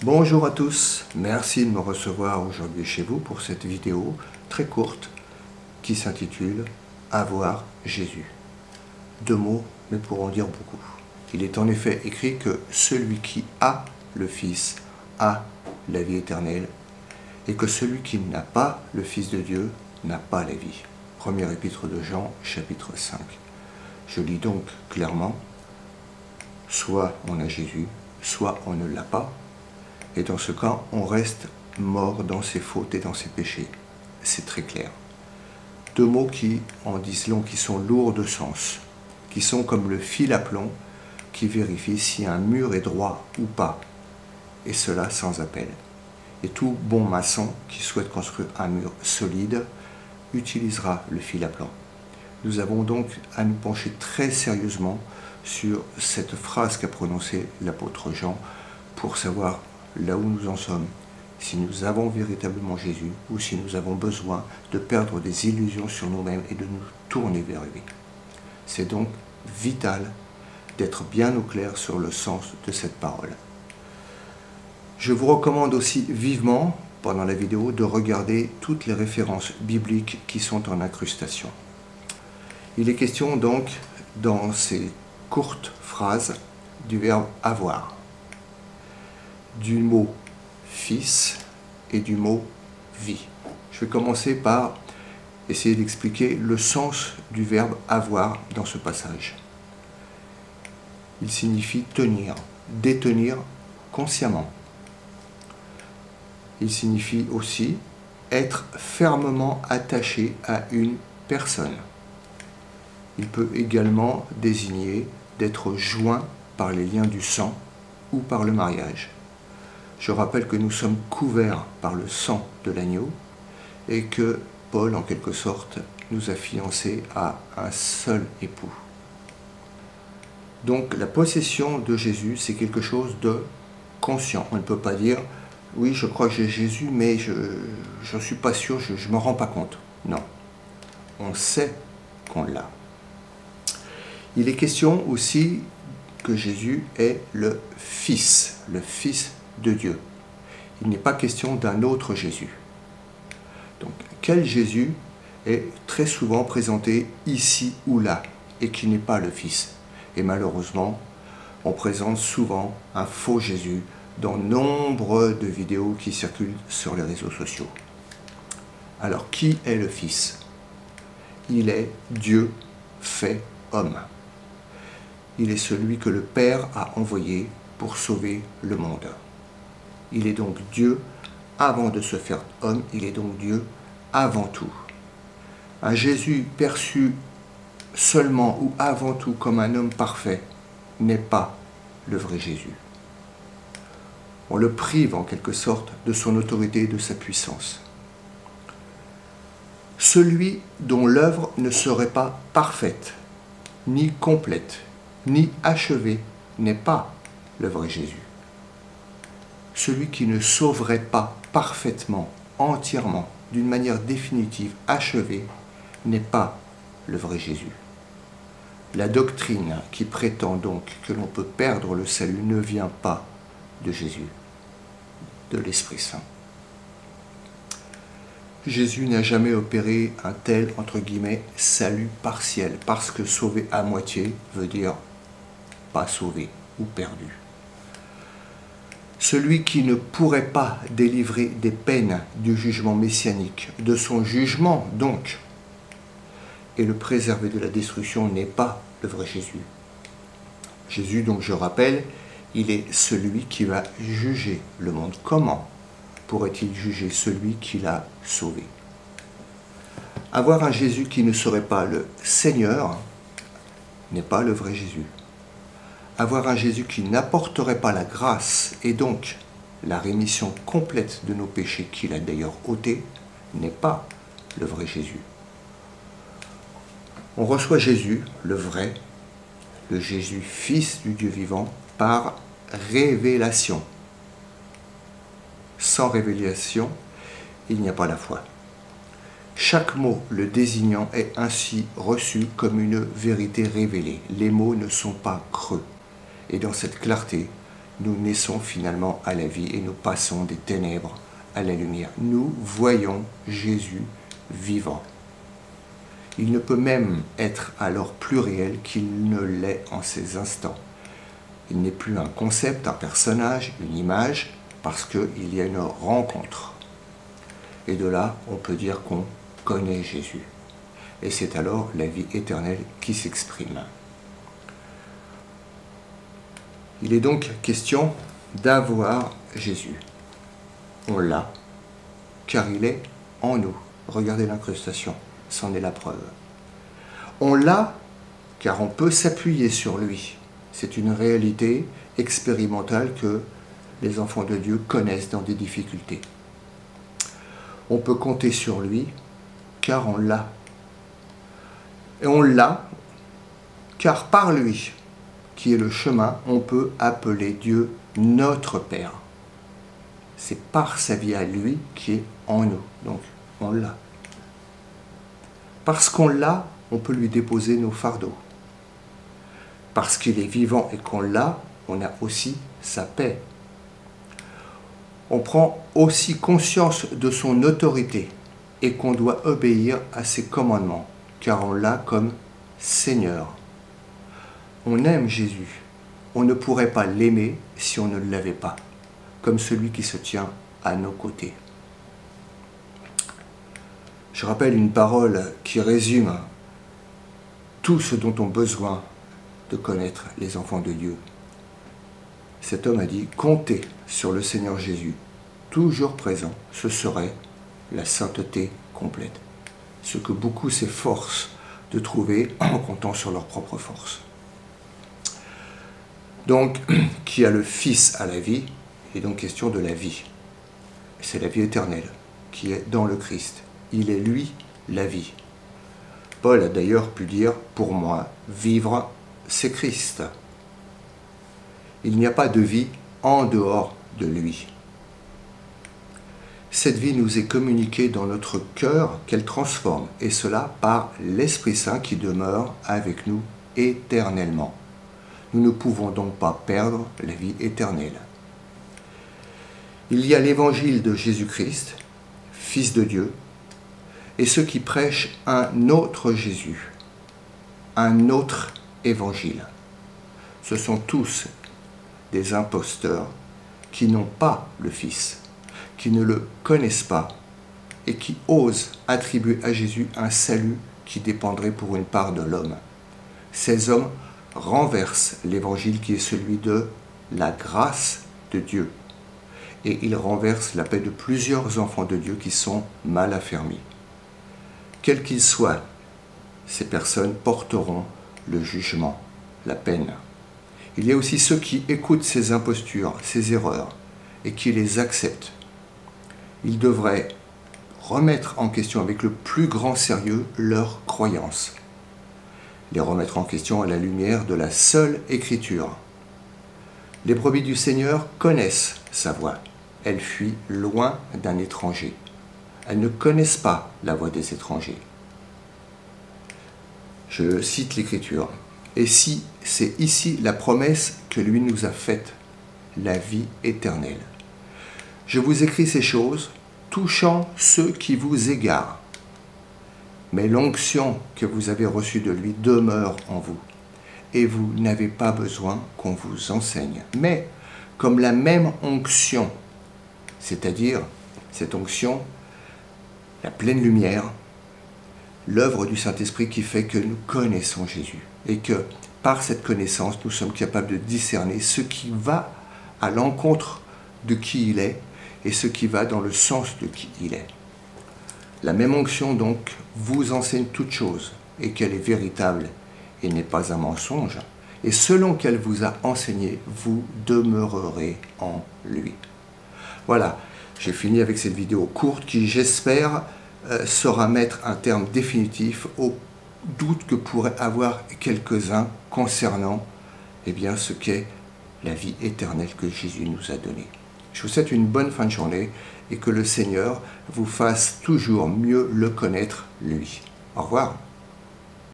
Bonjour à tous, merci de me recevoir aujourd'hui chez vous pour cette vidéo très courte qui s'intitule « Avoir Jésus ». Deux mots, mais pour en dire beaucoup. Il est en effet écrit que celui qui a le Fils a la vie éternelle et que celui qui n'a pas le Fils de Dieu n'a pas la vie. Première épître de Jean, chapitre 5. Je lis donc clairement, soit on a Jésus, soit on ne l'a pas. Et dans ce cas, on reste mort dans ses fautes et dans ses péchés. C'est très clair. Deux mots qui en disent long, qui sont lourds de sens, qui sont comme le fil à plomb qui vérifie si un mur est droit ou pas, et cela sans appel. Et tout bon maçon qui souhaite construire un mur solide utilisera le fil à plomb. Nous avons donc à nous pencher très sérieusement sur cette phrase qu'a prononcée l'apôtre Jean pour savoir là où nous en sommes, si nous avons véritablement Jésus ou si nous avons besoin de perdre des illusions sur nous-mêmes et de nous tourner vers lui. C'est donc vital d'être bien au clair sur le sens de cette parole. Je vous recommande aussi vivement, pendant la vidéo, de regarder toutes les références bibliques qui sont en incrustation. Il est question donc, dans ces courtes phrases, du verbe « avoir », du mot « fils » et du mot « vie ». Je vais commencer par essayer d'expliquer le sens du verbe « avoir » dans ce passage. Il signifie tenir, détenir consciemment. Il signifie aussi être fermement attaché à une personne. Il peut également désigner d'être joint par les liens du sang ou par le mariage. Je rappelle que nous sommes couverts par le sang de l'agneau et que Paul, en quelque sorte, nous a fiancés à un seul époux. Donc la possession de Jésus, c'est quelque chose de conscient. On ne peut pas dire « oui, je crois que j'ai Jésus, mais je ne suis pas sûr, je ne me rends pas compte ». Non, on sait qu'on l'a. Il est question aussi que Jésus est le Fils de Dieu. Il n'est pas question d'un autre Jésus. Donc, quel Jésus est très souvent présenté ici ou là et qui n'est pas le Fils? Et malheureusement, on présente souvent un faux Jésus dans nombre de vidéos qui circulent sur les réseaux sociaux. Alors, qui est le Fils? Il est Dieu fait homme. Il est celui que le Père a envoyé pour sauver le monde. Il est donc Dieu avant de se faire homme, il est donc Dieu avant tout. Un Jésus perçu seulement ou avant tout comme un homme parfait n'est pas le vrai Jésus. On le prive en quelque sorte de son autorité et de sa puissance. Celui dont l'œuvre ne serait pas parfaite, ni complète, ni achevée, n'est pas le vrai Jésus. Celui qui ne sauverait pas parfaitement, entièrement, d'une manière définitive, achevée, n'est pas le vrai Jésus. La doctrine qui prétend donc que l'on peut perdre le salut ne vient pas de Jésus, de l'Esprit Saint. Jésus n'a jamais opéré un tel, entre guillemets, salut partiel, parce que sauver à moitié veut dire pas sauvé ou perdu. Celui qui ne pourrait pas délivrer des peines du jugement messianique, de son jugement donc, et le préserver de la destruction n'est pas le vrai Jésus. Jésus, donc je rappelle, il est celui qui va juger le monde. Comment pourrait-il juger celui qui l'a sauvé? Avoir un Jésus qui ne serait pas le Seigneur n'est pas le vrai Jésus. Avoir un Jésus qui n'apporterait pas la grâce et donc la rémission complète de nos péchés qu'il a d'ailleurs ôtés n'est pas le vrai Jésus. On reçoit Jésus, le vrai, le Jésus, Fils du Dieu vivant, par révélation. Sans révélation, il n'y a pas la foi. Chaque mot le désignant est ainsi reçu comme une vérité révélée. Les mots ne sont pas creux. Et dans cette clarté, nous naissons finalement à la vie et nous passons des ténèbres à la lumière. Nous voyons Jésus vivant. Il ne peut même être alors plus réel qu'il ne l'est en ces instants. Il n'est plus un concept, un personnage, une image, parce qu'il y a une rencontre. Et de là, on peut dire qu'on connaît Jésus. Et c'est alors la vie éternelle qui s'exprime. Il est donc question d'avoir Jésus. On l'a, car il est en nous. Regardez l'incrustation, c'en est la preuve. On l'a, car on peut s'appuyer sur lui. C'est une réalité expérimentale que les enfants de Dieu connaissent dans des difficultés. On peut compter sur lui, car on l'a. Et on l'a, car par lui, qui est le chemin, on peut appeler Dieu notre Père. C'est par sa vie à lui qui est en nous. Donc, on l'a. Parce qu'on l'a, on peut lui déposer nos fardeaux. Parce qu'il est vivant et qu'on l'a, on a aussi sa paix. On prend aussi conscience de son autorité et qu'on doit obéir à ses commandements, car on l'a comme Seigneur. On aime Jésus. On ne pourrait pas l'aimer si on ne l'avait pas, comme celui qui se tient à nos côtés. Je rappelle une parole qui résume tout ce dont ont besoin de connaître les enfants de Dieu. Cet homme a dit « Comptez sur le Seigneur Jésus, toujours présent, ce serait la sainteté complète. » Ce que beaucoup s'efforcent de trouver en comptant sur leur propre force. Donc, qui a le Fils à la vie, il est donc question de la vie. C'est la vie éternelle qui est dans le Christ. Il est lui la vie. Paul a d'ailleurs pu dire, pour moi, vivre, c'est Christ. Il n'y a pas de vie en dehors de lui. Cette vie nous est communiquée dans notre cœur qu'elle transforme, et cela par l'Esprit Saint qui demeure avec nous éternellement. Nous ne pouvons donc pas perdre la vie éternelle. Il y a l'évangile de Jésus-Christ, Fils de Dieu, et ceux qui prêchent un autre Jésus, un autre évangile. Ce sont tous des imposteurs qui n'ont pas le Fils, qui ne le connaissent pas et qui osent attribuer à Jésus un salut qui dépendrait pour une part de l'homme. Ces hommes renversent l'évangile qui est celui de la grâce de Dieu. Et ils renversent la paix de plusieurs enfants de Dieu qui sont mal affermis. Quels qu'ils soient, ces personnes porteront le jugement, la peine. Il y a aussi ceux qui écoutent ces impostures, ces erreurs, et qui les acceptent. Ils devraient remettre en question avec le plus grand sérieux leurs croyances. Les remettre en question à la lumière de la seule Écriture. Les brebis du Seigneur connaissent sa voix. Elles fuient loin d'un étranger. Elles ne connaissent pas la voix des étrangers. Je cite l'Écriture. Et si c'est ici la promesse que lui nous a faite, la vie éternelle. Je vous écris ces choses touchant ceux qui vous égarent. Mais l'onction que vous avez reçue de lui demeure en vous, et vous n'avez pas besoin qu'on vous enseigne. Mais comme la même onction, c'est-à-dire cette onction, la pleine lumière, l'œuvre du Saint-Esprit qui fait que nous connaissons Jésus, et que par cette connaissance, nous sommes capables de discerner ce qui va à l'encontre de qui il est, et ce qui va dans le sens de qui il est. La même onction, donc, vous enseigne toute chose, et qu'elle est véritable, et n'est pas un mensonge. Et selon qu'elle vous a enseigné, vous demeurerez en lui. Voilà, j'ai fini avec cette vidéo courte qui, j'espère, saura mettre un terme définitif aux doutes que pourraient avoir quelques-uns concernant ce qu'est la vie éternelle que Jésus nous a donnée. Je vous souhaite une bonne fin de journée et que le Seigneur vous fasse toujours mieux le connaître, lui. Au revoir.